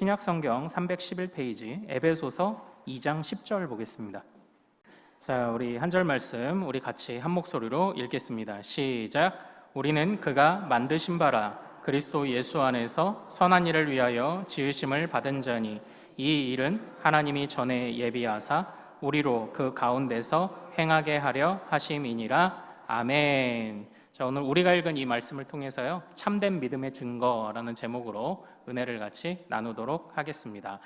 신약성경 311페이지 에베소서 2장 10절 보겠습니다. 자, 우리 한 절 말씀 우리 같이 한 목소리로 읽겠습니다. 시작. 우리는 그가 만드신 바라 그리스도 예수 안에서 선한 일을 위하여 지으심을 받은 자니 이 일은 하나님이 전에 예비하사 우리로 그 가운데서 행하게 하려 하심이니라. 아멘. 자, 오늘 우리가 읽은 이 말씀을 통해서요, 참된 믿음의 증거라는 제목으로 은혜를 같이 나누도록 하겠습니다.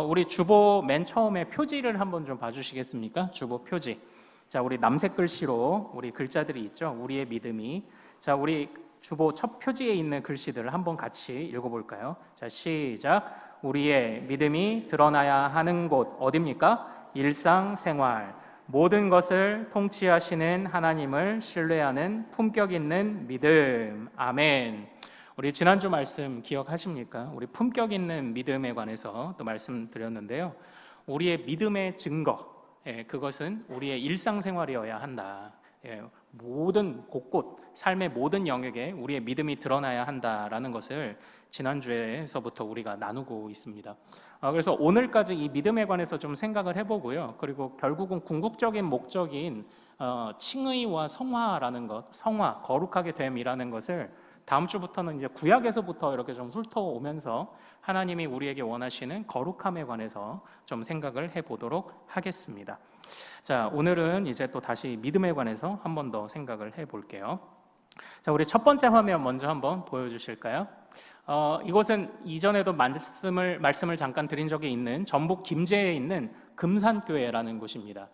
우리 주보 맨 처음에 표지를 한번 좀 봐주시겠습니까? 주보 표지. 자, 우리 남색 글씨로 우리 글자들이 있죠. 우리의 믿음이. 자, 우리 주보 첫 표지에 있는 글씨들을 한번 같이 읽어볼까요? 자, 시작. 우리의 믿음이 드러나야 하는 곳 어디입니까? 일상생활. 모든 것을 통치하시는 하나님을 신뢰하는 품격 있는 믿음. 아멘. 우리 지난주 말씀 기억하십니까? 우리 품격 있는 믿음에 관해서 또 말씀드렸는데요. 우리의 믿음의 증거, 그것은 우리의 일상생활이어야 한다. 모든 곳곳, 삶의 모든 영역에 우리의 믿음이 드러나야 한다라는 것을 지난주에서부터 우리가 나누고 있습니다. 그래서 오늘까지 이 믿음에 관해서 좀 생각을 해보고요. 그리고 결국은 궁극적인 목적인 칭의와 성화라는 것, 성화, 거룩하게 됨이라는 것을 다음 주부터는 이제 구약에서부터 이렇게 좀 훑어오면서 하나님이 우리에게 원하시는 거룩함에 관해서 좀 생각을 해보도록 하겠습니다. 자, 오늘은 이제 또 다시 믿음에 관해서 한 번 더 생각을 해볼게요. 자, 우리 첫 번째 화면 먼저 한번 보여주실까요? 이곳은 이전에도 말씀을 잠깐 드린 적이 있는 전북 김제에 있는 금산교회라는 곳입니다.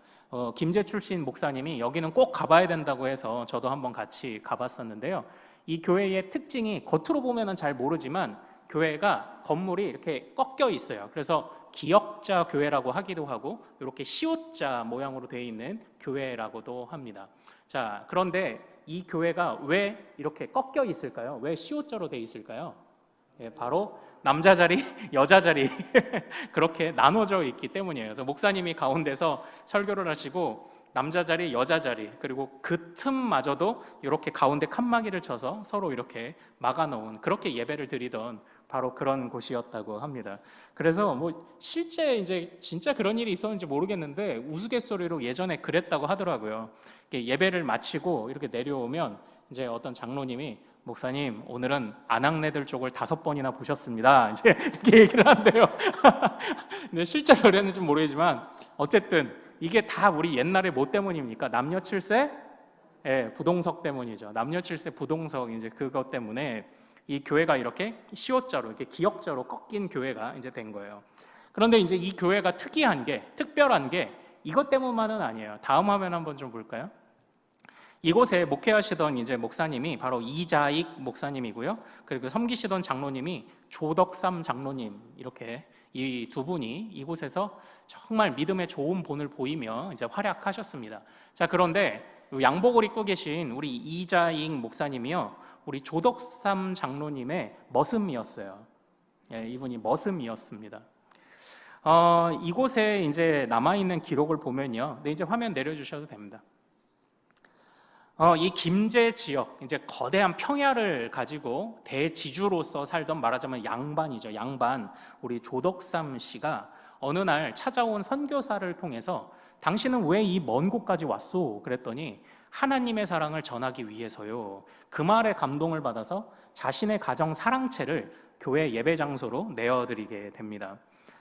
김제 출신 목사님이 여기는 꼭 가봐야 된다고 해서 저도 한번 같이 가봤었는데요. 이 교회의 특징이 겉으로 보면은 잘 모르지만 교회가 건물이 이렇게 꺾여 있어요. 그래서 기역자 교회라고 하기도 하고 이렇게 시옷자 모양으로 되어 있는 교회라고도 합니다. 자, 그런데 이 교회가 왜 이렇게 꺾여 있을까요? 왜 시옷자로 되어 있을까요? 바로 남자 자리, 여자 자리 그렇게 나눠져 있기 때문이에요. 그래서 목사님이 가운데서 설교를 하시고 남자 자리, 여자 자리, 그리고 그 틈마저도 이렇게 가운데 칸막이를 쳐서 서로 이렇게 막아놓은, 그렇게 예배를 드리던 바로 그런 곳이었다고 합니다. 그래서 뭐 실제 이제 진짜 그런 일이 있었는지 모르겠는데 우스갯소리로 예전에 그랬다고 하더라고요. 예배를 마치고 이렇게 내려오면 이제 어떤 장로님이 목사님, 오늘은 아낙네들 쪽을 5번이나 보셨습니다. 이제 이렇게 얘기를 한대요. 근데 실제로 그랬는지 모르겠지만 어쨌든 이게 다 우리 옛날에 뭐 때문입니까? 남녀 7세? 부동석 때문이죠. 남녀 7세 부동석, 이제 그것 때문에 이 교회가 이렇게 시옷자로, 이렇게 기역자로 꺾인 교회가 이제 된 거예요. 그런데 이제 이 교회가 특별한 게 이것 때문만은 아니에요. 다음 화면 한번 좀 볼까요? 이곳에 목회하시던 이제 목사님이 바로 이자익 목사님이고요. 그리고 섬기시던 장로님이 조덕삼 장로님, 이렇게 이 두 분이 이곳에서 정말 믿음의 좋은 본을 보이며 이제 활약하셨습니다. 자, 그런데 양복을 입고 계신 우리 이자익 목사님이요, 우리 조덕삼 장로님의 머슴이었어요. 이분이 머슴이었습니다. 이곳에 이제 남아있는 기록을 보면요. 네, 이제 화면 내려주셔도 됩니다. 이 김제 지역, 이제 거대한 평야를 가지고 대지주로서 살던, 말하자면 양반이죠. 양반, 우리 조덕삼 씨가 어느 날 찾아온 선교사를 통해서 당신은 왜 이 먼 곳까지 왔소? 그랬더니 하나님의 사랑을 전하기 위해서요. 그 말에 감동을 받아서 자신의 가정 사랑채를 교회 예배 장소로 내어드리게 됩니다.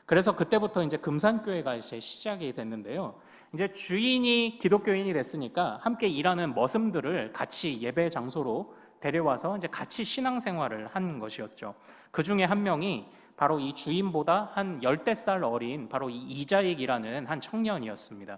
그래서 그때부터 이제 금산교회가 이제 시작이 됐는데요. 이제 주인이 기독교인이 됐으니까 함께 일하는 머슴들을 같이 예배 장소로 데려와서 이제 같이 신앙생활을 한 것이었죠. 그 중에 한 명이 바로 이 주인보다 한 10살 어린 바로 이 이자익이라는 한 청년이었습니다.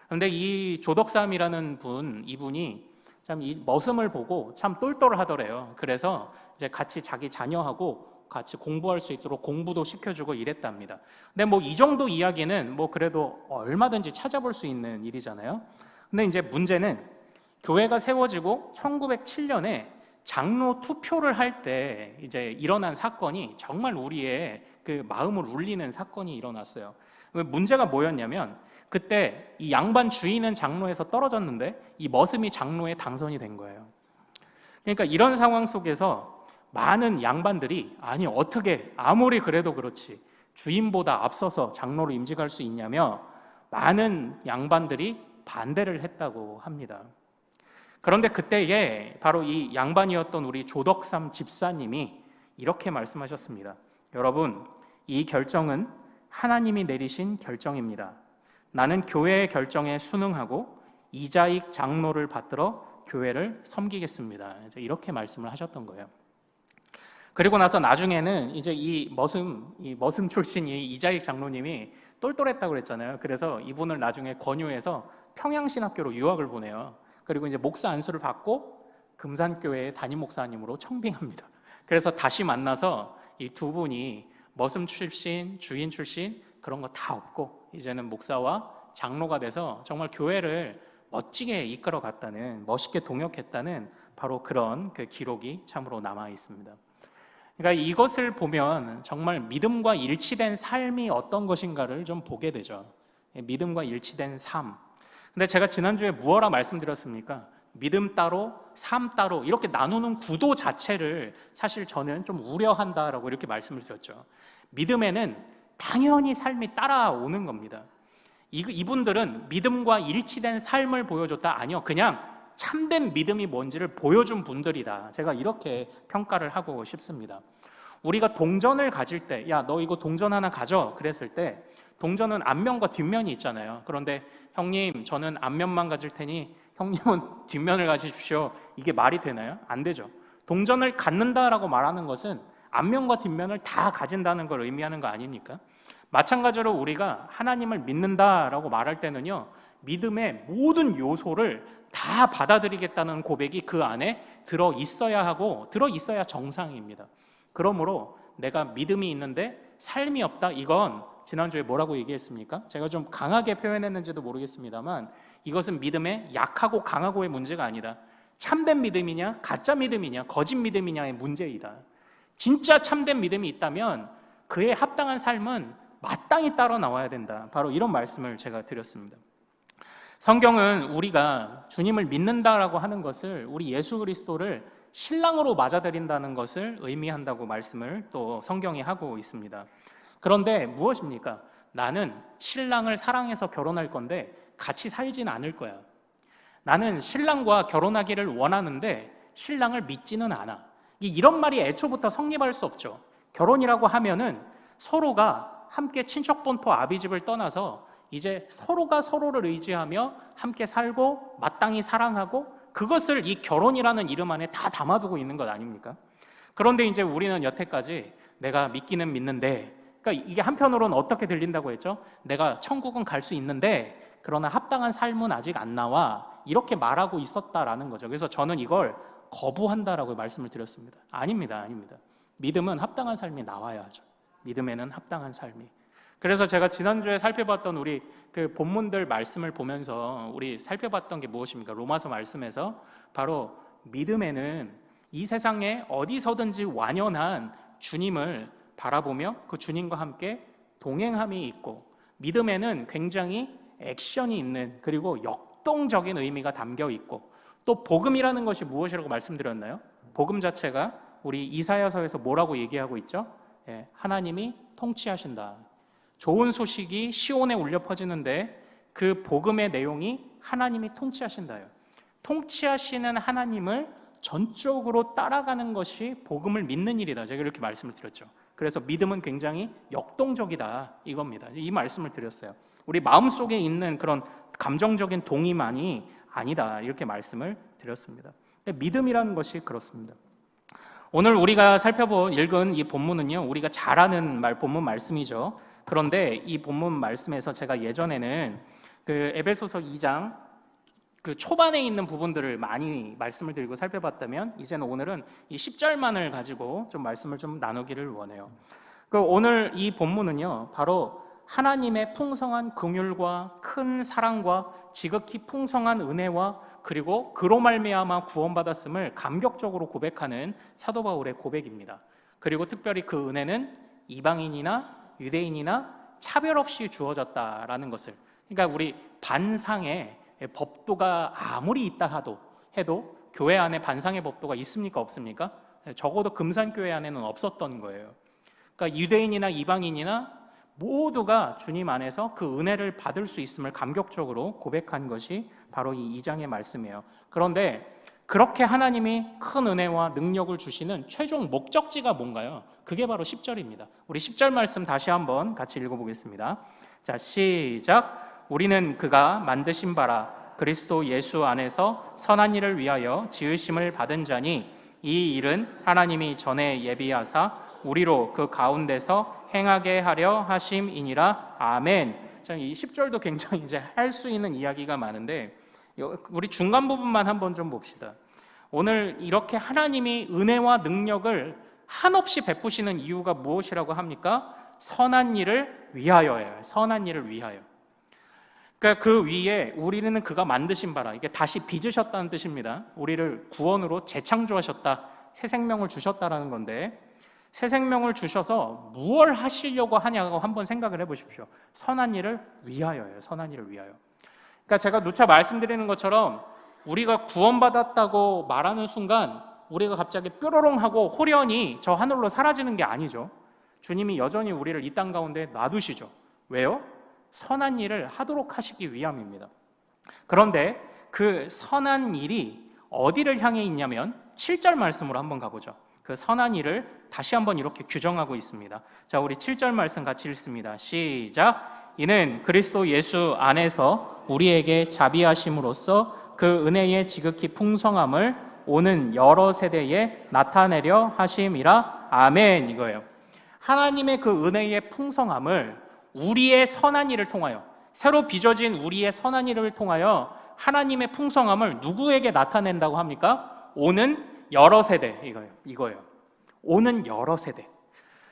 그런데 이 조덕삼이라는 이분이 참 이 머슴을 보고 참 똘똘하더래요. 그래서 이제 같이 자기 자녀하고 같이 공부할 수 있도록 공부도 시켜주고 이랬답니다. 근데 뭐 이 정도 이야기는 뭐 그래도 얼마든지 찾아볼 수 있는 일이잖아요. 근데 이제 문제는 교회가 세워지고 1907년에 장로 투표를 할 때 이제 일어난 사건이 정말 우리의 그 마음을 울리는 사건이 일어났어요. 문제가 뭐였냐면 그때 이 양반 주인은 장로에서 떨어졌는데 이 머슴이 장로에 당선이 된 거예요. 그러니까 이런 상황 속에서 많은 양반들이 아니 어떻게 아무리 그래도 그렇지 주인보다 앞서서 장로로 임직할 수 있냐며 많은 양반들이 반대를 했다고 합니다. 그런데 그때에 바로 이 양반이었던 우리 조덕삼 집사님이 이렇게 말씀하셨습니다. 여러분, 이 결정은 하나님이 내리신 결정입니다. 나는 교회의 결정에 순응하고 이자익 장로를 받들어 교회를 섬기겠습니다. 이렇게 말씀을 하셨던 거예요. 그리고 나서 나중에는 이제 이 머슴 출신 이 이자익 장로님이 똘똘했다고 그랬잖아요. 그래서 이분을 나중에 권유해서 평양신학교로 유학을 보내요. 그리고 이제 목사 안수를 받고 금산교회의 담임 목사님으로 청빙합니다. 그래서 다시 만나서 이 두 분이 머슴 출신, 주인 출신 그런 거 다 없고 이제는 목사와 장로가 돼서 정말 교회를 멋지게 이끌어 갔다는, 멋있게 동역했다는 바로 그런 그 기록이 참으로 남아 있습니다. 그러니까 이것을 보면 정말 믿음과 일치된 삶이 어떤 것인가를 좀 보게 되죠. 믿음과 일치된 삶. 근데 제가 지난주에 무엇라 말씀드렸습니까? 믿음 따로, 삶 따로 이렇게 나누는 구도 자체를 사실 저는 좀 우려한다라고 이렇게 말씀을 드렸죠. 믿음에는 당연히 삶이 따라오는 겁니다. 이분들은 믿음과 일치된 삶을 보여줬다? 아니요. 그냥 참된 믿음이 뭔지를 보여준 분들이다. 제가 이렇게 평가를 하고 싶습니다. 우리가 동전을 가질 때, 야, 너 이거 동전 하나 가져. 그랬을 때 동전은 앞면과 뒷면이 있잖아요. 그런데 형님, 저는 앞면만 가질 테니 형님은 뒷면을 가지십시오. 이게 말이 되나요? 안 되죠. 동전을 갖는다라고 말하는 것은 앞면과 뒷면을 다 가진다는 걸 의미하는 거 아닙니까? 마찬가지로 우리가 하나님을 믿는다라고 말할 때는요, 믿음의 모든 요소를 다 받아들이겠다는 고백이 그 안에 들어 있어야 하고 들어 있어야 정상입니다. 그러므로 내가 믿음이 있는데 삶이 없다, 이건 지난주에 뭐라고 얘기했습니까? 제가 좀 강하게 표현했는지도 모르겠습니다만 이것은 믿음의 약하고 강하고의 문제가 아니다. 참된 믿음이냐 가짜 믿음이냐 거짓 믿음이냐의 문제이다. 진짜 참된 믿음이 있다면 그에 합당한 삶은 마땅히 따라 나와야 된다. 바로 이런 말씀을 제가 드렸습니다. 성경은 우리가 주님을 믿는다라고 하는 것을, 우리 예수 그리스도를 신랑으로 맞아들인다는 것을 의미한다고 말씀을 또 성경이 하고 있습니다. 그런데 무엇입니까? 나는 신랑을 사랑해서 결혼할 건데 같이 살진 않을 거야. 나는 신랑과 결혼하기를 원하는데 신랑을 믿지는 않아. 이런 말이 애초부터 성립할 수 없죠. 결혼이라고 하면은 서로가 함께 친척 본토 아비집을 떠나서 이제 서로가 서로를 의지하며 함께 살고 마땅히 사랑하고, 그것을 이 결혼이라는 이름 안에 다 담아두고 있는 것 아닙니까? 그런데 이제 우리는 여태까지 내가 믿기는 믿는데, 그러니까 이게 한편으로는 어떻게 들린다고 했죠? 내가 천국은 갈 수 있는데 그러나 합당한 삶은 아직 안 나와, 이렇게 말하고 있었다라는 거죠. 그래서 저는 이걸 거부한다라고 말씀을 드렸습니다. 아닙니다. 믿음은 합당한 삶이 나와야 하죠. 믿음에는 합당한 삶이. 그래서 제가 지난주에 살펴봤던 우리 그 본문들 말씀을 보면서 우리 살펴봤던 게 무엇입니까? 로마서 말씀에서 바로 믿음에는 이 세상에 어디서든지 완연한 주님을 바라보며 그 주님과 함께 동행함이 있고, 믿음에는 굉장히 액션이 있는, 그리고 역동적인 의미가 담겨 있고, 또 복음이라는 것이 무엇이라고 말씀드렸나요? 복음 자체가 우리 이사야서에서 뭐라고 얘기하고 있죠? 하나님이 통치하신다. 좋은 소식이 시온에 울려 퍼지는데 그 복음의 내용이 하나님이 통치하신다요. 통치하시는 하나님을 전적으로 따라가는 것이 복음을 믿는 일이다. 제가 이렇게 말씀을 드렸죠. 그래서 믿음은 굉장히 역동적이다, 이겁니다. 이 말씀을 드렸어요. 우리 마음속에 있는 그런 감정적인 동의만이 아니다, 이렇게 말씀을 드렸습니다. 믿음이라는 것이 그렇습니다. 오늘 우리가 읽은 이 본문은요, 우리가 잘 아는 본문 말씀이죠. 그런데 이 본문 말씀에서 제가 예전에는 그 에베소서 2장 그 초반에 있는 부분들을 많이 말씀을 드리고 살펴봤다면, 이제는 오늘은 이 10절만을 가지고 좀 말씀을 좀 나누기를 원해요. 오늘 이 본문은요, 바로 하나님의 풍성한 긍휼과 큰 사랑과 지극히 풍성한 은혜와 그리고 그로 말미암아 구원받았음을 감격적으로 고백하는 사도 바울의 고백입니다. 그리고 특별히 그 은혜는 이방인이나 유대인이나 차별 없이 주어졌다라는 것을, 그러니까 우리 반상의 법도가 아무리 있다 해도 교회 안에 반상의 법도가 있습니까? 없습니까? 적어도 금산교회 안에는 없었던 거예요. 그러니까 유대인이나 이방인이나 모두가 주님 안에서 그 은혜를 받을 수 있음을 감격적으로 고백한 것이 바로 이 2장의 말씀이에요. 그런데 그렇게 하나님이 큰 은혜와 능력을 주시는 최종 목적지가 뭔가요? 그게 바로 10절입니다. 우리 10절 말씀 다시 한번 같이 읽어보겠습니다. 자, 시작. 우리는 그가 만드신 바라 그리스도 예수 안에서 선한 일을 위하여 지으심을 받은 자니 이 일은 하나님이 전에 예비하사 우리로 그 가운데서 행하게 하려 하심이니라. 아멘. 자, 이 10절도 굉장히 이제 할 수 있는 이야기가 많은데 우리 중간 부분만 한번 좀 봅시다. 오늘 이렇게 하나님이 은혜와 능력을 한없이 베푸시는 이유가 무엇이라고 합니까? 선한 일을 위하여예요. 선한 일을 위하여. 그러니까 그 위에 우리는 그가 만드신 바라, 이게 다시 빚으셨다는 뜻입니다. 우리를 구원으로 재창조하셨다, 새 생명을 주셨다라는 건데, 새 생명을 주셔서 무엇을 하시려고 하냐고 한번 생각을 해보십시오. 선한 일을 위하여예요. 선한 일을 위하여. 그러니까 제가 누차 말씀드리는 것처럼 우리가 구원받았다고 말하는 순간 우리가 갑자기 뾰로롱하고 홀연히 저 하늘로 사라지는 게 아니죠. 주님이 여전히 우리를 이 땅 가운데 놔두시죠. 왜요? 선한 일을 하도록 하시기 위함입니다. 그런데 그 선한 일이 어디를 향해 있냐면 7절 말씀으로 한번 가보죠. 그 선한 일을 다시 한번 이렇게 규정하고 있습니다. 자, 우리 7절 말씀 같이 읽습니다. 시작. 이는 그리스도 예수 안에서 우리에게 자비하심으로써 그 은혜의 지극히 풍성함을 오는 여러 세대에 나타내려 하심이라. 아멘. 이거예요. 하나님의 그 은혜의 풍성함을 우리의 선한 일을 통하여, 새로 빚어진 우리의 선한 일을 통하여 하나님의 풍성함을 누구에게 나타낸다고 합니까? 오는 여러 세대. 이거예요. 오는 여러 세대.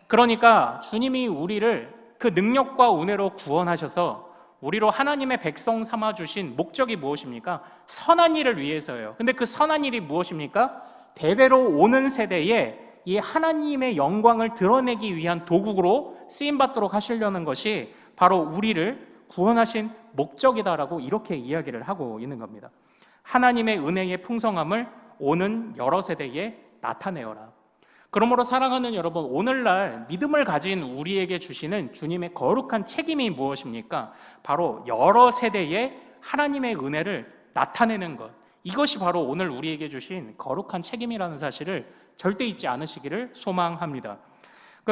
그러니까 주님이 우리를 그 능력과 은혜로 구원하셔서 우리로 하나님의 백성 삼아주신 목적이 무엇입니까? 선한 일을 위해서예요. 근데 그 선한 일이 무엇입니까? 대대로 오는 세대에 이 하나님의 영광을 드러내기 위한 도구로 쓰임받도록 하시려는 것이 바로 우리를 구원하신 목적이다라고 이렇게 이야기를 하고 있는 겁니다. 하나님의 은혜의 풍성함을 오는 여러 세대에 나타내어라. 그러므로 사랑하는 여러분, 오늘날 믿음을 가진 우리에게 주시는 주님의 거룩한 책임이 무엇입니까? 바로 여러 세대에 하나님의 은혜를 나타내는 것. 이것이 바로 오늘 우리에게 주신 거룩한 책임이라는 사실을 절대 잊지 않으시기를 소망합니다.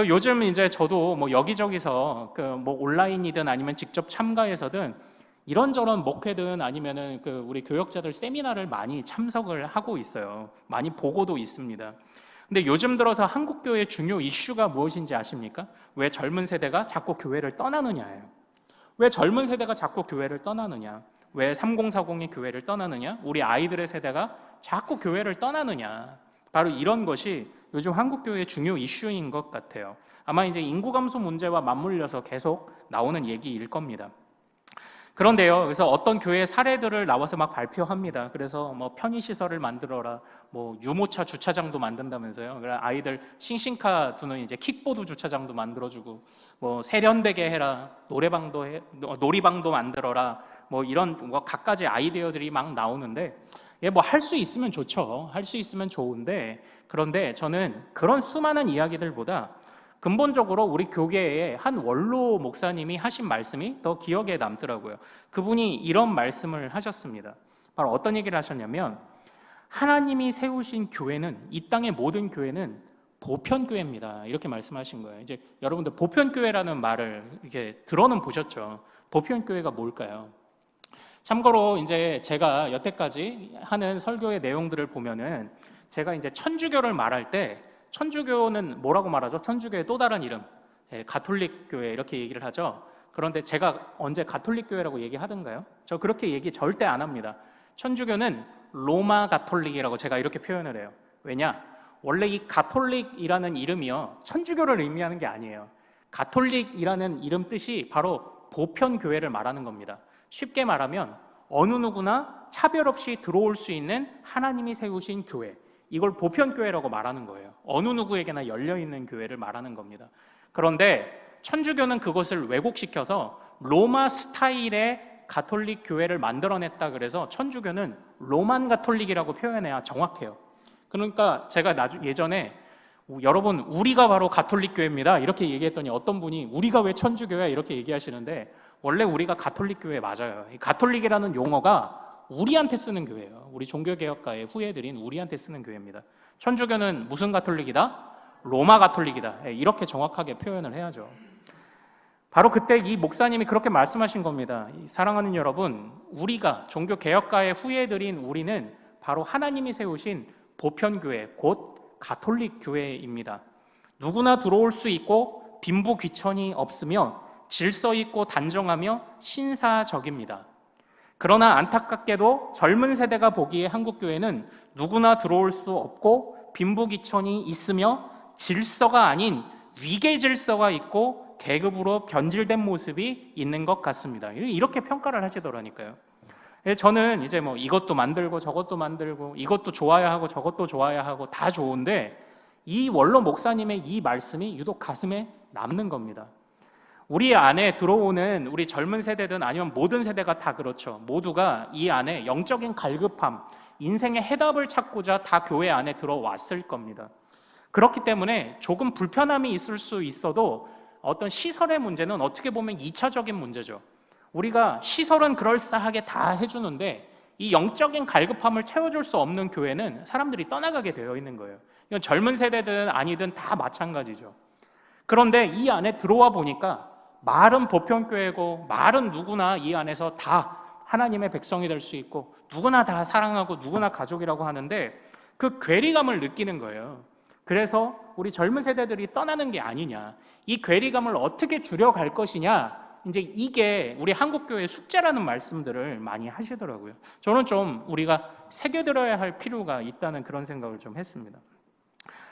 요즘 이제 저도 뭐 여기저기서 뭐 온라인이든 아니면 직접 참가해서든 이런저런 목회든 아니면은 우리 교역자들 세미나를 많이 참석을 하고 있어요. 많이 보고도 있습니다. 근데 요즘 들어서 한국 교회의 중요 이슈가 무엇인지 아십니까? 왜 젊은 세대가 자꾸 교회를 떠나느냐예요. 왜 젊은 세대가 자꾸 교회를 떠나느냐? 왜 3040이 교회를 떠나느냐? 우리 아이들의 세대가 자꾸 교회를 떠나느냐? 바로 이런 것이 요즘 한국 교회의 중요 이슈인 것 같아요. 아마 이제 인구 감소 문제와 맞물려서 계속 나오는 얘기일 겁니다. 그런데요, 그래서 어떤 교회 사례들을 나와서 막 발표합니다. 그래서 뭐 편의시설을 만들어라, 뭐 유모차 주차장도 만든다면서요. 그래 아이들 싱싱카 두는 이제 킥보드 주차장도 만들어주고, 뭐 세련되게 해라, 놀이방도 만들어라, 뭐 이런 뭐 갖가지 아이디어들이 막 나오는데, 뭐 할 수 있으면 좋죠. 할 수 있으면 좋은데, 그런데 저는 그런 수많은 이야기들보다 근본적으로 우리 교계의 한 원로 목사님이 하신 말씀이 더 기억에 남더라고요. 그분이 이런 말씀을 하셨습니다. 바로 어떤 얘기를 하셨냐면, 하나님이 세우신 교회는, 이 땅의 모든 교회는 보편교회입니다. 이렇게 말씀하신 거예요. 이제 여러분들 보편교회라는 말을 이렇게 들어는 보셨죠. 보편교회가 뭘까요? 참고로 이제 제가 여태까지 하는 설교의 내용들을 보면은 제가 이제 천주교를 말할 때, 천주교는 뭐라고 말하죠? 천주교의 또 다른 이름, 가톨릭 교회 이렇게 얘기를 하죠. 그런데 제가 언제 가톨릭 교회라고 얘기하던가요? 저 그렇게 얘기 절대 안 합니다. 천주교는 로마 가톨릭이라고 제가 이렇게 표현을 해요. 왜냐? 원래 이 가톨릭이라는 이름이요, 천주교를 의미하는 게 아니에요. 가톨릭이라는 이름 뜻이 바로 보편교회를 말하는 겁니다. 쉽게 말하면 어느 누구나 차별 없이 들어올 수 있는 하나님이 세우신 교회, 이걸 보편교회라고 말하는 거예요. 어느 누구에게나 열려있는 교회를 말하는 겁니다. 그런데 천주교는 그것을 왜곡시켜서 로마 스타일의 가톨릭 교회를 만들어냈다 그래서 천주교는 로만 가톨릭이라고 표현해야 정확해요. 그러니까 제가 예전에 여러분, 우리가 바로 가톨릭 교회입니다. 이렇게 얘기했더니 어떤 분이 우리가 왜 천주교야? 이렇게 얘기하시는데 원래 우리가 가톨릭 교회 맞아요. 이 가톨릭이라는 용어가 우리한테 쓰는 교회예요. 우리 종교개혁가의 후예들인 우리한테 쓰는 교회입니다. 천주교는 무슨 가톨릭이다? 로마 가톨릭이다. 이렇게 정확하게 표현을 해야죠. 바로 그때 이 목사님이 그렇게 말씀하신 겁니다. 사랑하는 여러분, 우리가 종교개혁가의 후예들인 우리는 바로 하나님이 세우신 보편교회, 곧 가톨릭 교회입니다. 누구나 들어올 수 있고 빈부귀천이 없으며 질서 있고 단정하며 신사적입니다. 그러나 안타깝게도 젊은 세대가 보기에 한국교회는 누구나 들어올 수 없고 빈부귀천이 있으며 질서가 아닌 위계 질서가 있고 계급으로 변질된 모습이 있는 것 같습니다. 이렇게 평가를 하시더라니까요. 저는 이제 뭐 이것도 만들고 저것도 만들고 이것도 좋아야 하고 저것도 좋아야 하고 다 좋은데 이 원로 목사님의 이 말씀이 유독 가슴에 남는 겁니다. 우리 안에 들어오는 우리 젊은 세대든 아니면 모든 세대가 다 그렇죠. 모두가 이 안에 영적인 갈급함, 인생의 해답을 찾고자 다 교회 안에 들어왔을 겁니다. 그렇기 때문에 조금 불편함이 있을 수 있어도 어떤 시설의 문제는 어떻게 보면 2차적인 문제죠. 우리가 시설은 그럴싸하게 다 해주는데 이 영적인 갈급함을 채워줄 수 없는 교회는 사람들이 떠나가게 되어 있는 거예요. 이건 젊은 세대든 아니든 다 마찬가지죠. 그런데 이 안에 들어와 보니까 말은 보편교회고 말은 누구나 이 안에서 다 하나님의 백성이 될 수 있고 누구나 다 사랑하고 누구나 가족이라고 하는데 그 괴리감을 느끼는 거예요. 그래서 우리 젊은 세대들이 떠나는 게 아니냐, 이 괴리감을 어떻게 줄여갈 것이냐, 이제 이게 우리 한국교회의 숙제라는 말씀들을 많이 하시더라고요. 저는 좀 우리가 새겨들어야 할 필요가 있다는 그런 생각을 좀 했습니다.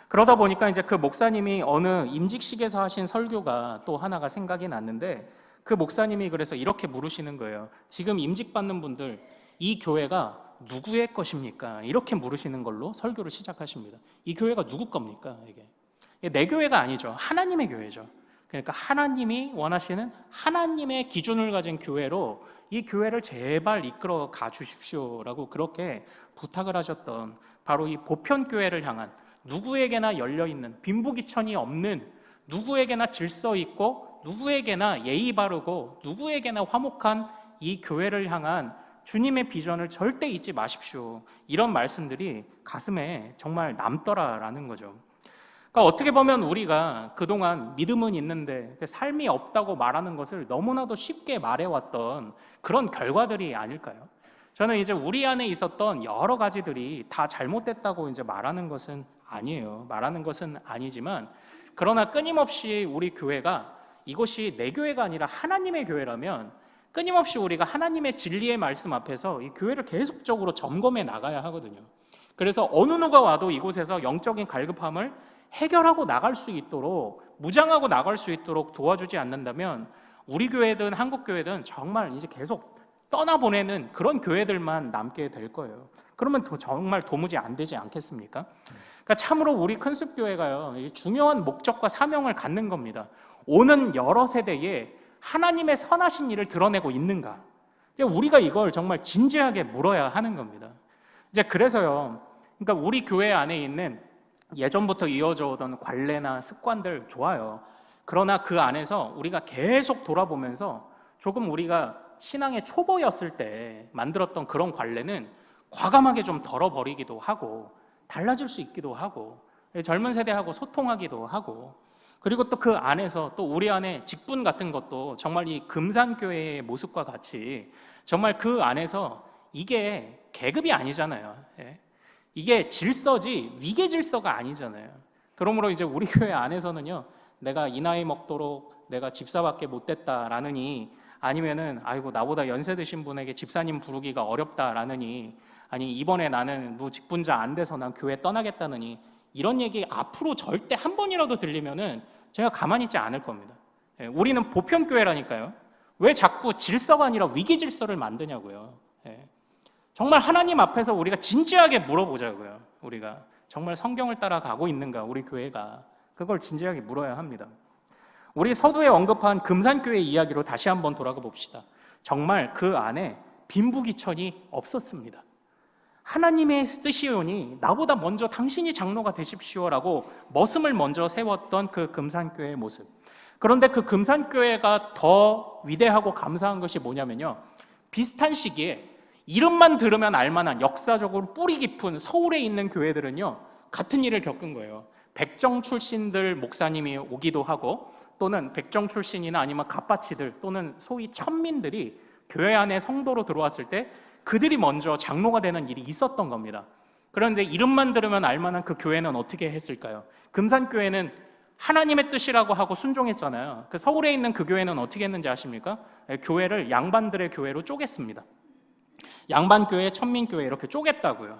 그러다 보니까 이제 그 목사님이 어느 임직식에서 하신 설교가 또 하나가 생각이 났는데 그 목사님이 그래서 이렇게 물으시는 거예요. 지금 임직받는 분들, 이 교회가 누구의 것입니까? 이렇게 물으시는 걸로 설교를 시작하십니다. 이 교회가 누구 겁니까? 이게 내 교회가 아니죠. 하나님의 교회죠. 그러니까 하나님이 원하시는 하나님의 기준을 가진 교회로 이 교회를 제발 이끌어 가 주십시오라고 그렇게 부탁을 하셨던 바로 이 보편교회를 향한, 누구에게나 열려있는, 빈부귀천이 없는, 누구에게나 질서 있고 누구에게나 예의 바르고 누구에게나 화목한 이 교회를 향한 주님의 비전을 절대 잊지 마십시오. 이런 말씀들이 가슴에 정말 남더라라는 거죠. 그러니까 어떻게 보면 우리가 그동안 믿음은 있는데 삶이 없다고 말하는 것을 너무나도 쉽게 말해왔던 그런 결과들이 아닐까요? 저는 이제 우리 안에 있었던 여러 가지들이 다 잘못됐다고 이제 말하는 것은 아니에요. 말하는 것은 아니지만, 그러나 끊임없이 우리 교회가 이것이 내 교회가 아니라 하나님의 교회라면 끊임없이 우리가 하나님의 진리의 말씀 앞에서 이 교회를 계속적으로 점검해 나가야 하거든요. 그래서 어느 누가 와도 이곳에서 영적인 갈급함을 해결하고 나갈 수 있도록, 무장하고 나갈 수 있도록 도와주지 않는다면 우리 교회든 한국 교회든 정말 이제 계속 떠나보내는 그런 교회들만 남게 될 거예요. 그러면 정말 도무지 안 되지 않겠습니까? 그러니까 참으로 우리 큰숲교회가요, 중요한 목적과 사명을 갖는 겁니다. 오는 여러 세대에 하나님의 선하신 일을 드러내고 있는가? 우리가 이걸 정말 진지하게 물어야 하는 겁니다. 이제 그래서요, 그러니까 우리 교회 안에 있는 예전부터 이어져 오던 관례나 습관들 좋아요. 그러나 그 안에서 우리가 계속 돌아보면서 조금 우리가 신앙의 초보였을 때 만들었던 그런 관례는 과감하게 좀 덜어버리기도 하고 달라질 수 있기도 하고 젊은 세대하고 소통하기도 하고, 그리고 또 그 안에서 또 우리 안에 직분 같은 것도 정말 이 금산교회의 모습과 같이 정말 그 안에서 이게 계급이 아니잖아요. 이게 질서지 위계 질서가 아니잖아요. 그러므로 이제 우리 교회 안에서는요, 내가 이 나이 먹도록 내가 집사밖에 못 됐다라느니, 아니면은 아이고 나보다 연세 드신 분에게 집사님 부르기가 어렵다라느니, 아니 이번에 나는 뭐 직분자 안 돼서 난 교회 떠나겠다느니, 이런 얘기 앞으로 절대 한 번이라도 들리면은 제가 가만히 있지 않을 겁니다. 우리는 보편교회라니까요. 왜 자꾸 질서가 아니라 위계 질서를 만드냐고요. 정말 하나님 앞에서 우리가 진지하게 물어보자고요. 우리가 정말 성경을 따라가고 있는가, 우리 교회가. 그걸 진지하게 물어야 합니다. 우리 서두에 언급한 금산교회 이야기로 다시 한번 돌아가 봅시다. 정말 그 안에 빈부귀천이 없었습니다. 하나님의 뜻이오니 나보다 먼저 당신이 장로가 되십시오라고 머슴을 먼저 세웠던 그 금산교회의 모습. 그런데 그 금산교회가 더 위대하고 감사한 것이 뭐냐면요, 비슷한 시기에 이름만 들으면 알만한 역사적으로 뿌리 깊은 서울에 있는 교회들은요 같은 일을 겪은 거예요. 백정 출신들 목사님이 오기도 하고, 또는 백정 출신이나 아니면 갓바치들 또는 소위 천민들이 교회 안에 성도로 들어왔을 때 그들이 먼저 장로가 되는 일이 있었던 겁니다. 그런데 이름만 들으면 알만한 그 교회는 어떻게 했을까요? 금산교회는 하나님의 뜻이라고 하고 순종했잖아요. 그 서울에 있는 그 교회는 어떻게 했는지 아십니까? 교회를 양반들의 교회로 쪼갰습니다. 양반교회, 천민교회 이렇게 쪼갰다고요.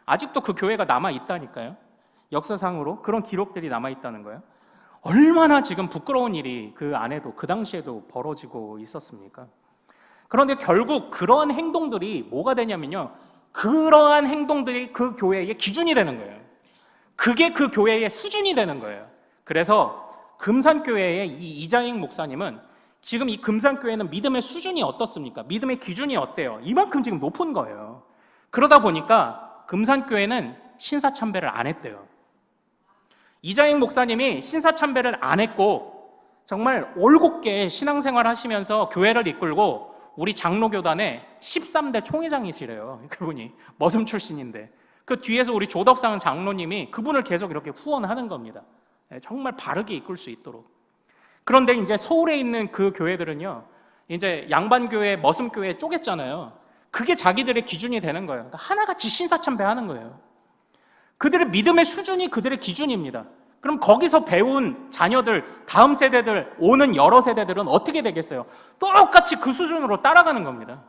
아직도 그 교회가 남아있다니까요. 역사상으로 그런 기록들이 남아있다는 거예요. 얼마나 지금 부끄러운 일이 그 안에도 그 당시에도 벌어지고 있었습니까? 그런데 결국 그러한 행동들이 뭐가 되냐면요, 그러한 행동들이 그 교회의 기준이 되는 거예요. 그게 그 교회의 수준이 되는 거예요. 그래서 금산교회의 이 이장익 목사님은 지금 이 금산교회는 믿음의 수준이 어떻습니까? 믿음의 기준이 어때요? 이만큼 지금 높은 거예요. 그러다 보니까 금산교회는 신사참배를 안 했대요. 이장익 목사님이 신사참배를 안 했고 정말 올곧게 신앙생활 하시면서 교회를 이끌고 우리 장로교단의 13대 총회장이시래요. 그분이 머슴 출신인데 그 뒤에서 우리 조덕상 장로님이 그분을 계속 이렇게 후원하는 겁니다. 정말 바르게 이끌 수 있도록. 그런데 이제 서울에 있는 그 교회들은요, 이제 양반교회, 머슴교회 쪼갰잖아요. 그게 자기들의 기준이 되는 거예요. 그러니까 하나같이 신사참배하는 거예요. 그들의 믿음의 수준이 그들의 기준입니다. 그럼 거기서 배운 자녀들, 다음 세대들, 오는 여러 세대들은 어떻게 되겠어요? 똑같이 그 수준으로 따라가는 겁니다.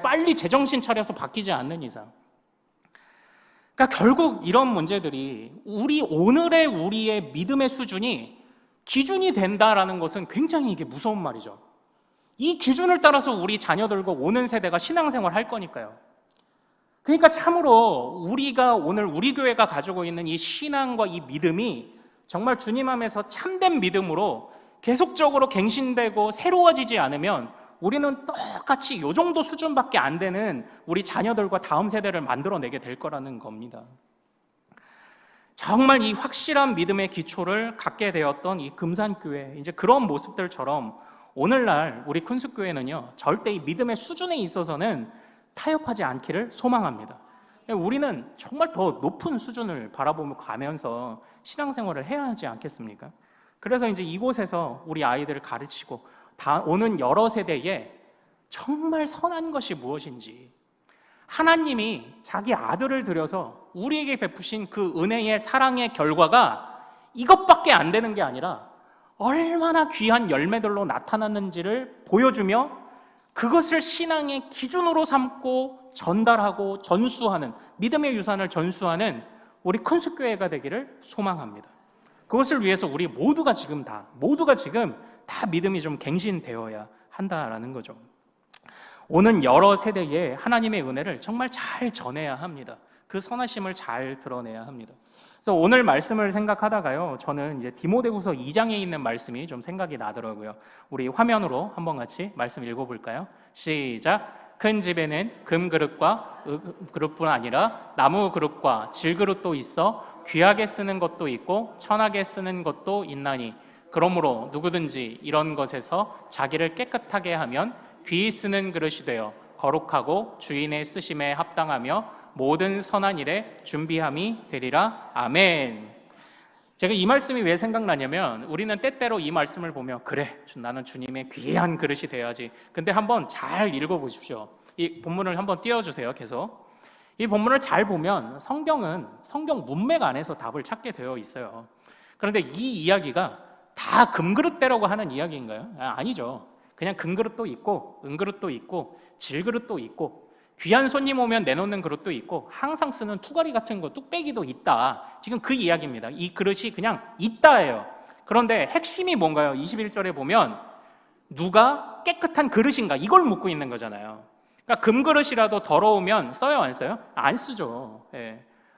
빨리 제정신 차려서 바뀌지 않는 이상. 그러니까 결국 이런 문제들이 오늘의 우리의 믿음의 수준이 기준이 된다라는 것은 굉장히 이게 무서운 말이죠. 이 기준을 따라서 우리 자녀들과 오는 세대가 신앙생활 할 거니까요. 그러니까 참으로 우리가 오늘 우리 교회가 가지고 있는 이 신앙과 이 믿음이 정말 주님 안에서 참된 믿음으로 계속적으로 갱신되고 새로워지지 않으면 우리는 똑같이 이 정도 수준밖에 안 되는 우리 자녀들과 다음 세대를 만들어내게 될 거라는 겁니다. 정말 이 확실한 믿음의 기초를 갖게 되었던 이 금산교회, 이제 그런 모습들처럼 오늘날 우리 큰숙교회는요 절대 이 믿음의 수준에 있어서는 타협하지 않기를 소망합니다. 우리는 정말 더 높은 수준을 바라보며 가면서 신앙생활을 해야 하지 않겠습니까? 그래서 이제 이곳에서 우리 아이들을 가르치고 오는 여러 세대에 정말 선한 것이 무엇인지, 하나님이 자기 아들을 들여서 우리에게 베푸신 그 은혜의 사랑의 결과가 이것밖에 안 되는 게 아니라 얼마나 귀한 열매들로 나타났는지를 보여주며 그것을 신앙의 기준으로 삼고 전달하고 전수하는, 믿음의 유산을 전수하는 우리 큰숙교회가 되기를 소망합니다. 그것을 위해서 우리 모두가 지금 다 믿음이 좀 갱신되어야 한다라는 거죠. 오는 여러 세대에 하나님의 은혜를 정말 잘 전해야 합니다. 그 선하심을 잘 드러내야 합니다. 그래서 오늘 말씀을 생각하다가요, 저는 이제 디모데후서 2장에 있는 말씀이 좀 생각이 나더라고요. 우리 화면으로 한번 같이 말씀 읽어볼까요? 시작. 큰 집에는 금 그릇과 그릇뿐 아니라 나무 그릇과 질 그릇도 있어 귀하게 쓰는 것도 있고 천하게 쓰는 것도 있나니, 그러므로 누구든지 이런 것에서 자기를 깨끗하게 하면 귀히 쓰는 그릇이 되어 거룩하고 주인의 쓰심에 합당하며 모든 선한 일에 준비함이 되리라. 아멘. 제가 이 말씀이 왜 생각나냐면, 우리는 때때로 이 말씀을 보면 그래, 나는 주님의 귀한 그릇이 돼야지. 근데 한번 잘 읽어보십시오. 이 본문을 한번 띄워주세요. 계속. 이 본문을 잘 보면 성경 문맥 안에서 답을 찾게 되어 있어요. 그런데 이 이야기가 다 금그릇대라고 하는 이야기인가요? 아니죠. 그냥 금그릇도 있고 은그릇도 있고 질그릇도 있고 귀한 손님 오면 내놓는 그릇도 있고 항상 쓰는 투가리 같은 거 뚝배기도 있다. 지금 그 이야기입니다. 이 그릇이 그냥 있다예요. 그런데 핵심이 뭔가요? 21절에 보면 누가 깨끗한 그릇인가, 이걸 묻고 있는 거잖아요. 그러니까 금그릇이라도 더러우면 써요, 안 써요? 안 쓰죠.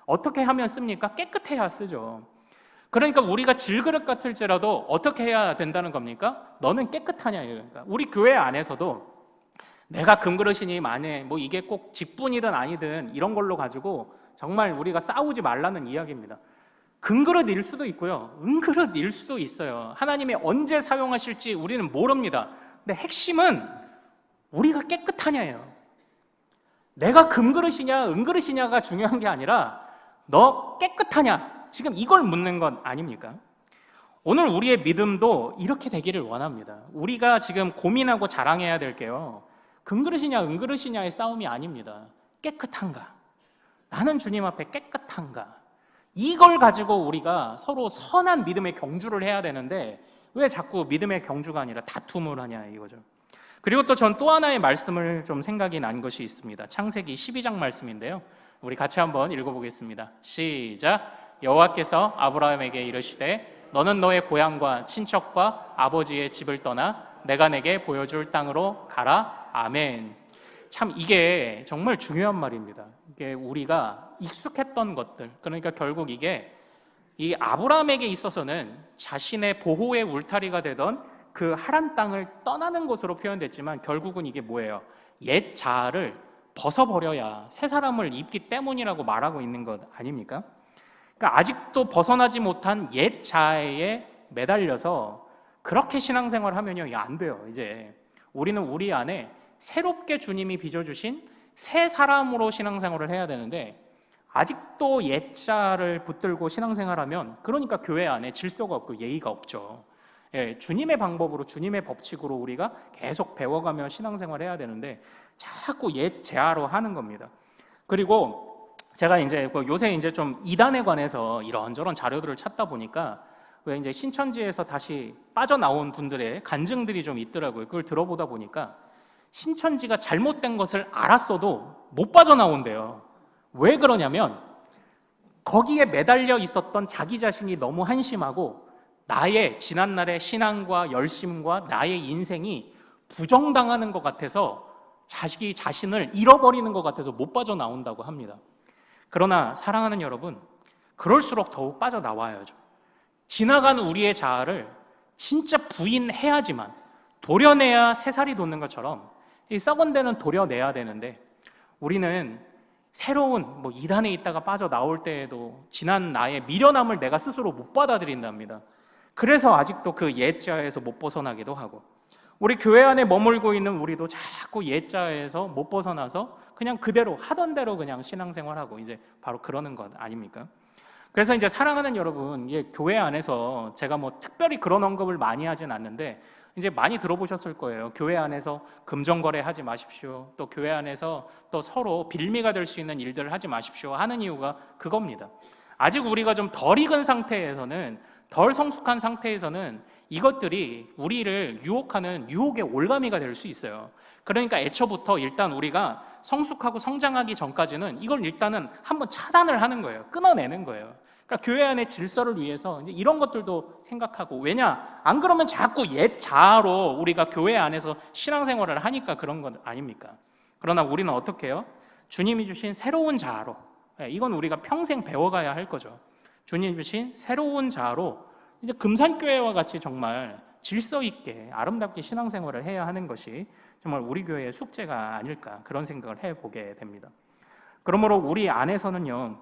어떻게 하면 씁니까? 깨끗해야 쓰죠. 그러니까 우리가 질그릇 같을지라도 어떻게 해야 된다는 겁니까? 너는 깨끗하냐. 그러니까 우리 교회 안에서도 내가 금그릇이니 만에 뭐 이게 꼭 직분이든 아니든 이런 걸로 가지고 정말 우리가 싸우지 말라는 이야기입니다. 금그릇일 수도 있고요, 은그릇일 수도 있어요. 하나님이 언제 사용하실지 우리는 모릅니다. 근데 핵심은 우리가 깨끗하냐예요. 내가 금그릇이냐 은그릇이냐가 중요한 게 아니라 너 깨끗하냐, 지금 이걸 묻는 것 아닙니까? 오늘 우리의 믿음도 이렇게 되기를 원합니다. 우리가 지금 고민하고 자랑해야 될 게요, 금그릇이냐 은그릇이냐의 싸움이 아닙니다. 깨끗한가? 나는 주님 앞에 깨끗한가? 이걸 가지고 우리가 서로 선한 믿음의 경주를 해야 되는데 왜 자꾸 믿음의 경주가 아니라 다툼을 하냐 이거죠. 그리고 또 전 또 하나의 말씀을 좀 생각이 난 것이 있습니다. 창세기 12장 말씀인데요, 우리 같이 한번 읽어보겠습니다. 시작. 여호와께서 아브라함에게 이르시되 너는 너의 고향과 친척과 아버지의 집을 떠나 내가 내게 보여줄 땅으로 가라. 아멘. 참 이게 정말 중요한 말입니다. 이게 우리가 익숙했던 것들, 그러니까 결국 이게 이 아브라함에게 있어서는 자신의 보호의 울타리가 되던 그 하란 땅을 떠나는 것으로 표현됐지만 결국은 이게 뭐예요? 옛 자아를 벗어버려야 새 사람을 입기 때문이라고 말하고 있는 것 아닙니까? 그러니까 아직도 벗어나지 못한 옛 자아에 매달려서 그렇게 신앙생활을 하면요, 이게 안 돼요. 이제 우리는 우리 안에 새롭게 주님이 빚어주신 새 사람으로 신앙생활을 해야 되는데 아직도 옛 자를 붙들고 신앙생활하면 그러니까 교회 안에 질서가 없고 예의가 없죠. 예, 주님의 방법으로 주님의 법칙으로 우리가 계속 배워가며 신앙생활을 해야 되는데 자꾸 옛 제아로 하는 겁니다. 그리고 제가 이제 요새 이제 좀 이단에 관해서 이런저런 자료들을 찾다 보니까 왜 이제 신천지에서 다시 빠져나온 분들의 간증들이 좀 있더라고요. 그걸 들어보다 보니까 신천지가 잘못된 것을 알았어도 못 빠져나온대요. 왜 그러냐면 거기에 매달려 있었던 자기 자신이 너무 한심하고 나의 지난날의 신앙과 열심과 나의 인생이 부정당하는 것 같아서 자기 자신을 잃어버리는 것 같아서 못 빠져나온다고 합니다. 그러나 사랑하는 여러분, 그럴수록 더욱 빠져나와야죠. 지나간 우리의 자아를 진짜 부인해야지만, 도려내야 새살이 돋는 것처럼 이 썩은 데는 도려내야 되는데 우리는 새로운 이단에 있다가 빠져나올 때에도 지난 나의 미련함을 내가 스스로 못 받아들인답니다. 그래서 아직도 그 옛자에서 못 벗어나기도 하고, 우리 교회 안에 머물고 있는 우리도 자꾸 옛자에서 못 벗어나서 그냥 그대로 하던 대로 그냥 신앙생활하고 이제 바로 그러는 것 아닙니까? 그래서 이제 사랑하는 여러분, 교회 안에서 제가 특별히 그런 언급을 많이 하진 않는데 이제 많이 들어보셨을 거예요. 교회 안에서 금전거래 하지 마십시오. 또 교회 안에서 또 서로 빌미가 될 수 있는 일들을 하지 마십시오 하는 이유가 그겁니다. 아직 우리가 좀 덜 익은 상태에서는, 덜 성숙한 상태에서는 이것들이 우리를 유혹하는 유혹의 올가미가 될 수 있어요. 그러니까 애초부터 일단 우리가 성숙하고 성장하기 전까지는 이걸 일단은 한번 차단을 하는 거예요. 끊어내는 거예요. 그러니까 교회 안의 질서를 위해서 이제 이런 것들도 생각하고, 왜냐? 안 그러면 자꾸 옛 자아로 우리가 교회 안에서 신앙생활을 하니까 그런 것 아닙니까? 그러나 우리는 어떻게 해요? 주님이 주신 새로운 자아로, 이건 우리가 평생 배워가야 할 거죠. 주님이 주신 새로운 자아로 이제 금산교회와 같이 정말 질서 있게 아름답게 신앙생활을 해야 하는 것이 정말 우리 교회의 숙제가 아닐까, 그런 생각을 해보게 됩니다. 그러므로 우리 안에서는요,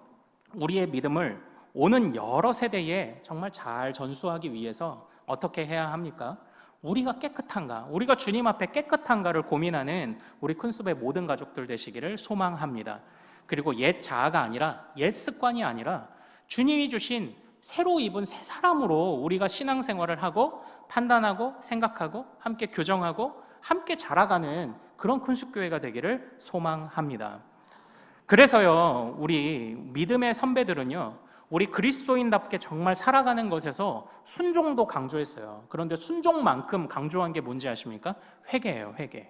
우리의 믿음을 오는 여러 세대에 정말 잘 전수하기 위해서 어떻게 해야 합니까? 우리가 깨끗한가, 우리가 주님 앞에 깨끗한가를 고민하는 우리 큰숲의 모든 가족들 되시기를 소망합니다. 그리고 옛 자아가 아니라, 옛 습관이 아니라 주님이 주신 새로 입은 새 사람으로 우리가 신앙생활을 하고 판단하고 생각하고 함께 교정하고 함께 자라가는 그런 큰숲교회가 되기를 소망합니다. 그래서요, 우리 믿음의 선배들은요, 우리 그리스도인답게 정말 살아가는 것에서 순종도 강조했어요. 그런데 순종만큼 강조한 게 뭔지 아십니까? 회개예요, 회개.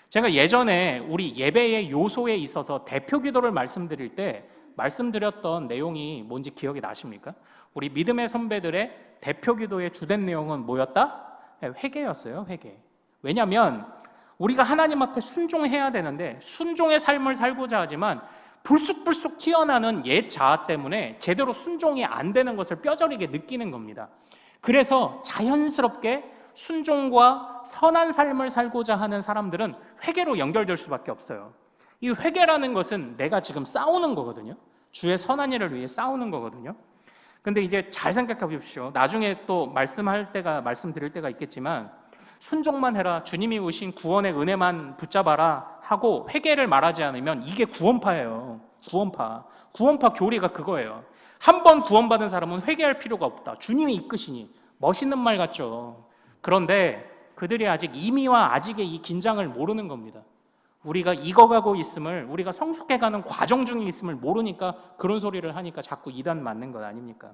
제가 예전에 우리 예배의 요소에 있어서 대표 기도를 말씀드릴 때 말씀드렸던 내용이 뭔지 기억이 나십니까? 우리 믿음의 선배들의 대표 기도의 주된 내용은 뭐였다? 회개였어요, 회개. 왜냐하면 우리가 하나님 앞에 순종해야 되는데 순종의 삶을 살고자 하지만 불쑥불쑥 튀어나오는 옛 자아 때문에 제대로 순종이 안 되는 것을 뼈저리게 느끼는 겁니다. 그래서 자연스럽게 순종과 선한 삶을 살고자 하는 사람들은 회개로 연결될 수밖에 없어요. 이 회개라는 것은 내가 지금 싸우는 거거든요. 주의 선한 일을 위해 싸우는 거거든요. 근데 이제 잘 생각해 보십시오. 나중에 또 말씀드릴 때가 있겠지만, 순종만 해라, 주님이 오신 구원의 은혜만 붙잡아라 하고 회개를 말하지 않으면 이게 구원파예요. 구원파 교리가 그거예요. 한 번 구원받은 사람은 회개할 필요가 없다. 주님이 이끄시니. 멋있는 말 같죠. 그런데 그들이 아직 이미와 아직의 이 긴장을 모르는 겁니다. 우리가 익어가고 있음을, 우리가 성숙해가는 과정 중에 있음을 모르니까 그런 소리를 하니까 자꾸 이단 맞는 것 아닙니까?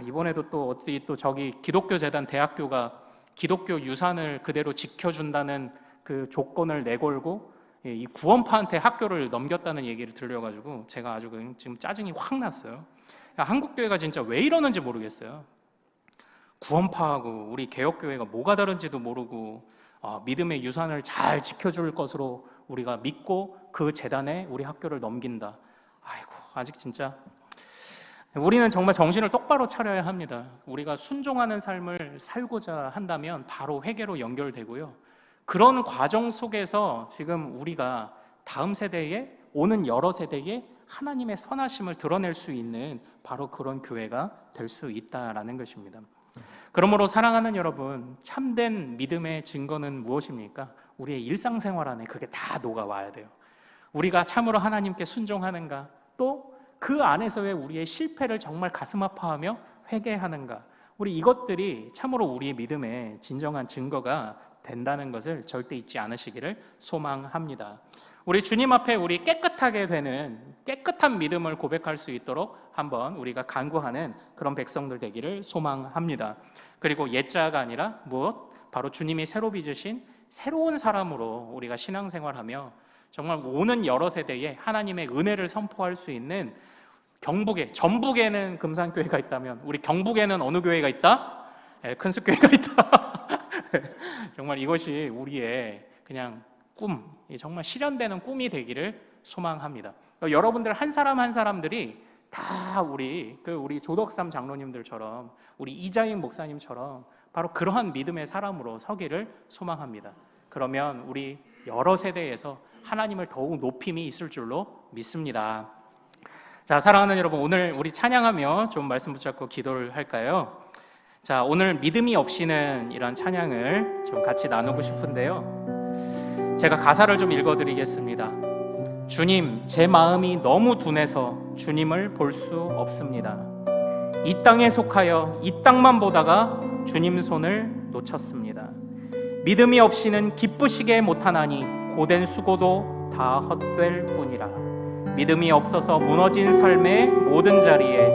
이번에도 또 어떻게 또 저기 기독교 재단 대학교가 기독교 유산을 그대로 지켜준다는 그 조건을 내걸고 이 구원파한테 학교를 넘겼다는 얘기를 들려가지고 제가 아주 지금 짜증이 확 났어요. 한국교회가 진짜 왜 이러는지 모르겠어요. 구원파하고 우리 개혁교회가 뭐가 다른지도 모르고 믿음의 유산을 잘 지켜줄 것으로 우리가 믿고 그 재단에 우리 학교를 넘긴다. 아이고, 아직 진짜 우리는 정말 정신을 똑바로 차려야 합니다. 우리가 순종하는 삶을 살고자 한다면 바로 회개로 연결되고요. 그런 과정 속에서 지금 우리가 다음 세대에, 오는 여러 세대에 하나님의 선하심을 드러낼 수 있는 바로 그런 교회가 될 수 있다라는 것입니다. 그러므로 사랑하는 여러분, 참된 믿음의 증거는 무엇입니까? 우리의 일상생활 안에 그게 다 녹아와야 돼요. 우리가 참으로 하나님께 순종하는가, 또 그 안에서의 우리의 실패를 정말 가슴 아파하며 회개하는가, 우리 이것들이 참으로 우리의 믿음의 진정한 증거가 된다는 것을 절대 잊지 않으시기를 소망합니다. 우리 주님 앞에 우리 깨끗하게 되는 깨끗한 믿음을 고백할 수 있도록 한번 우리가 간구하는 그런 백성들 되기를 소망합니다. 그리고 옛자가 아니라 무엇? 바로 주님이 새로 빚으신 새로운 사람으로 우리가 신앙생활하며 정말 오는 여러 세대에 하나님의 은혜를 선포할 수 있는 경북에, 전북에는 금산교회가 있다면 우리 경북에는 어느 교회가 있다? 큰숲교회가 있다. 정말 이것이 우리의 그냥 꿈, 정말 실현되는 꿈이 되기를 소망합니다. 여러분들 한 사람 한 사람들이 다 우리 조덕삼 장로님들처럼, 우리 이자익 목사님처럼 바로 그러한 믿음의 사람으로 서기를 소망합니다. 그러면 우리 여러 세대에서 하나님을 더욱 높임이 있을 줄로 믿습니다. 자, 사랑하는 여러분, 오늘 우리 찬양하며 좀 말씀 붙잡고 기도를 할까요? 자, 오늘 믿음이 없이는 이런 찬양을 좀 같이 나누고 싶은데요. 제가 가사를 좀 읽어드리겠습니다. 주님, 제 마음이 너무 둔해서 주님을 볼 수 없습니다. 이 땅에 속하여 이 땅만 보다가 주님 손을 놓쳤습니다. 믿음이 없이는 기쁘시게 못하나니 고된 수고도 다 헛될 뿐이라. 믿음이 없어서 무너진 삶의 모든 자리에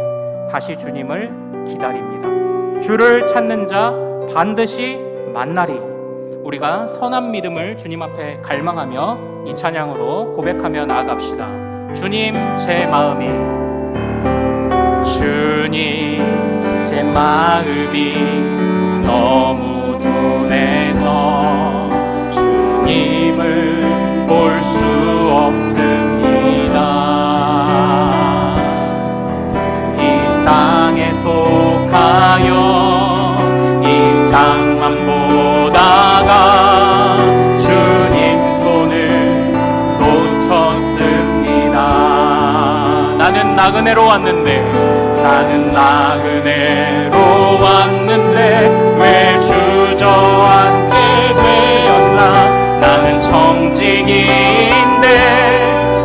다시 주님을 기다립니다. 주를 찾는 자 반드시 만나리. 우리가 선한 믿음을 주님 앞에 갈망하며 이 찬양으로 고백하며 나아갑시다. 주님, 제 마음이, 주님, 제 마음이 너무 둔해서 주님을 볼 수 없습니다. 이 땅에 속하여 이 땅만 보다가 주님 손을 놓쳤습니다. 나는 나그네로 왔는데 왜 주저앉게 되었나. 나는 청지기인데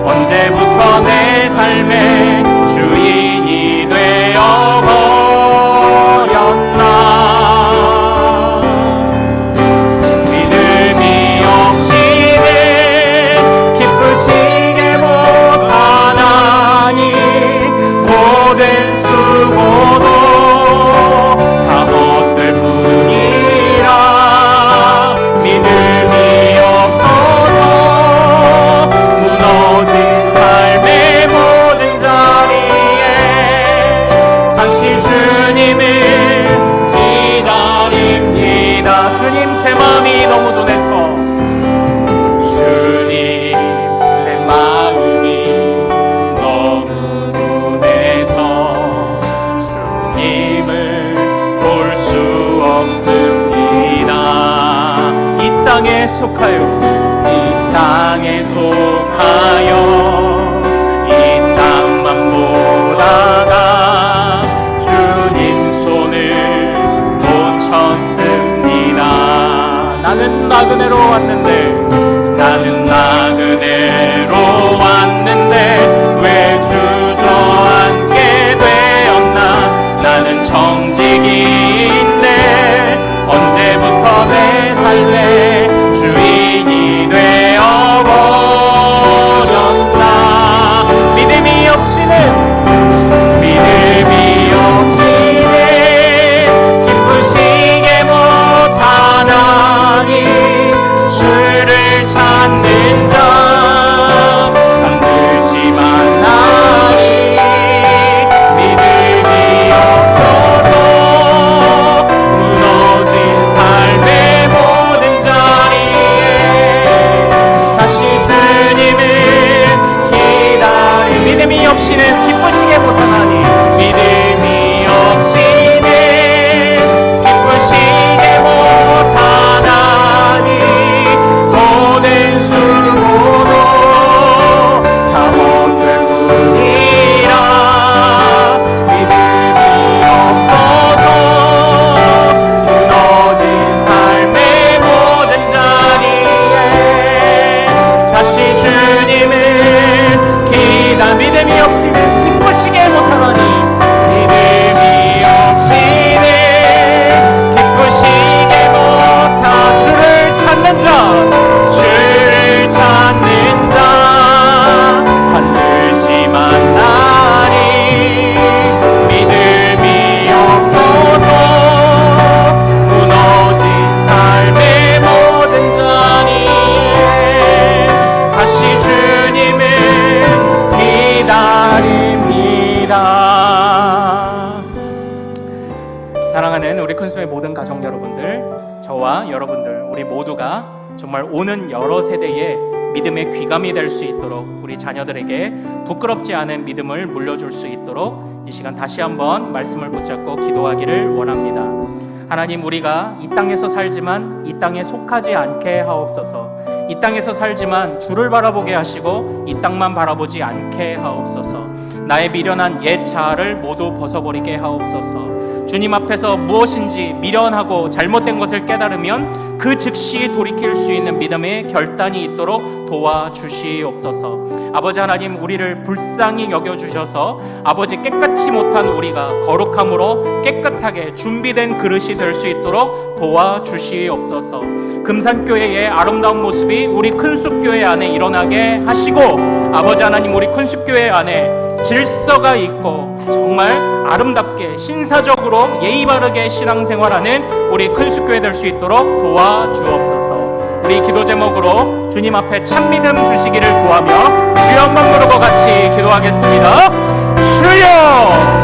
언제부터 내 삶의 주인이 되어버렸나. 믿음이 없이는 기쁘시게 못하나니 모든 수고도 다 헛될 뿐이라. 믿음이 없어서 무너진 삶의 속하여 이 땅에 속하여 이 땅만 보다가 주님 손을 놓쳤습니다. 나는 나그네로 왔는데 나는 나그네로 왔는데 왜 주저앉게 되었나. 나는 정직인데 언제부터 내 삶의 주인이 되어버렸나. 믿음이 없이는 기쁘시게 못하나니 주를 찾는 자 반드시 만나리. 믿음이 없어서 무너진 삶의 모든 자리에 다시 주님을 기다리. 믿음이 없이는 기쁘시게 못하나니 믿음이 없이는 기쁘시게 못하나니 모든 수고도 다 못될 뿐이라. 믿음이 없어서 무너진 삶의 모든 자리에 다시 주님을 기다. 믿음이 없이는 기쁘시게 못하나니 믿음이 없이는 기쁘시게 못하. 주를 찾는 자 반드시 만나리. 믿음이 없어서 무너진 삶의 모든 자리에 다시 주님을 기다립니다. 사랑하는 우리 큰수의 모든 가정 여러분들, 저와 여러분들 우리 모두가 정말 오는 여러 세대의 믿음의 귀감이 될 수 있도록 우리 자녀들에게 부끄럽지 않은 믿음을 물려줄 수 있도록 이 시간 다시 한번 말씀을 붙잡고 기도하기를 원합니다. 하나님, 우리가 이 땅에서 살지만 이 땅에 속하지 않게 하옵소서. 이 땅에서 살지만 주를 바라보게 하시고 이 땅만 바라보지 않게 하옵소서. 나의 미련한 옛 자아를 모두 벗어버리게 하옵소서. 주님 앞에서 무엇인지 미련하고 잘못된 것을 깨달으면 그 즉시 돌이킬 수 있는 믿음의 결단이 있도록 도와주시옵소서. 아버지 하나님, 우리를 불쌍히 여겨주셔서 아버지 깨끗이 못한 우리가 거룩함으로 깨끗하게 준비된 그릇이 될 수 있도록 도와주시옵소서. 금산교회의 아름다운 모습이 우리 큰숲교회 안에 일어나게 하시고, 아버지 하나님, 우리 큰숲교회 안에 질서가 있고 정말 아름답게 신사적으로 예의 바르게 신앙생활하는 우리 큰숲교회 될 수 있도록 도와주옵소서. 우리 기도 제목으로 주님 앞에 참믿음 주시기를 구하며 주여 한번 부르고 같이 기도하겠습니다. 주여!